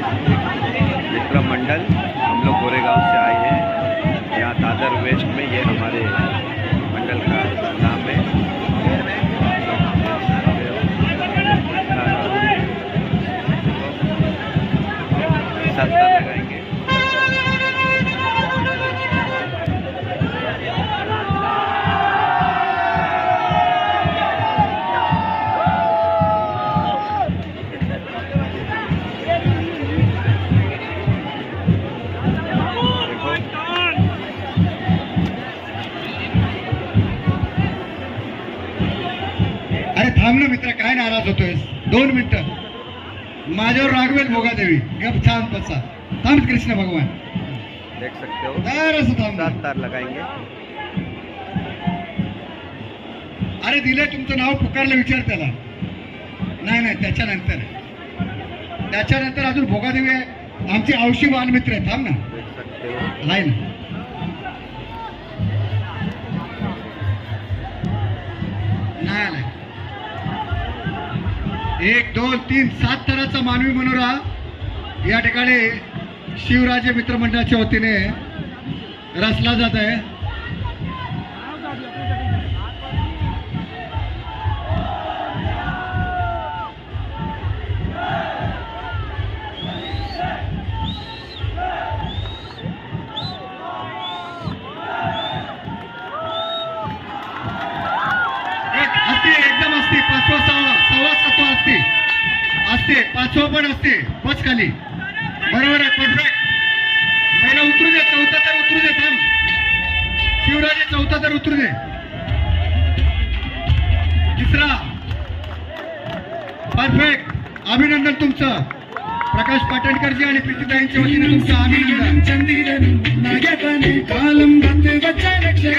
शिवराज मित्र मंडल, हम लोग गोरेगांव से आए हैं। यहाँ दादर वेस्ट में ये हमारे मंडल का नाम है। सत्ता लगाएंगे। अरे थांब ना मित्र, काय नाराज होतोय? 2 मिनिटं माझ्यावर रागवेल भोगादेवी। गप थांब बसा, थांब कृष्ण भगवान। देख सकते हो थांब, 7 तार लगाएंगे। अरे दिले तुमचं नाव पुकारलं, विचार त्याला। नाही नाही, त्याच्यानंतर अजून भोगादेवी आहे, आमची औशी बाल मित्र आहे। थांब ना, देख सकते हो आहे ना। नाही आलाय। 1 2 3 7 ताराचा मानवी मनोरा या ठिकाणी शिवराज मित्रमंडळाच्या वतीने रचला जात आहे। एकदम असते 5वा 6वा 7वा असते 5वा पण असते। बस खाली, बरोबर आहे, परफेक्ट। पहिला उतरू दे, 4था तर उतरू दे। थांब शिवराजे, 4था तर उतरू दे। 3रा परफेक्ट। अभिनंदन तुमचं, प्रकाश पाटणकरजी आणि प्रीतीताईंच्या वतीने तुमचं अभिनंदन। चंदीगड नागपणे कालम बंद बच्चा रक्षक